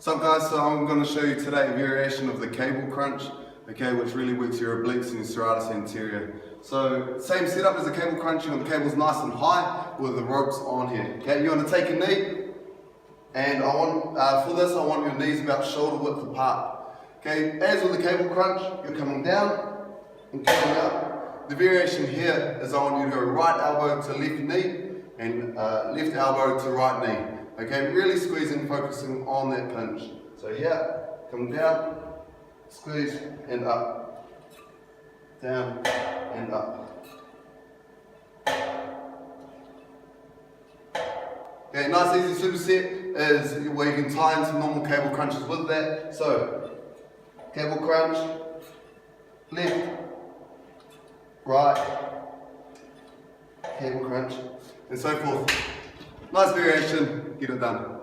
What's up guys, so I'm going to show you today a variation of the cable crunch, okay, which really works your obliques and your serratus anterior. So, same setup as the cable crunch, you got the cables nice and high with the ropes on here. Okay, you want to take a knee, and for this I want your knees about shoulder width apart. Okay, as with the cable crunch, you're coming down and coming up. The variation here is I want you to go right elbow to left knee and left elbow to right knee. Okay, really squeezing, focusing on that pinch. So here, come down, squeeze and up, down and up. Okay, nice easy superset is where you can tie in some normal cable crunches with that. So, cable crunch, left, right, cable crunch, and so forth. Nice variation, get it done.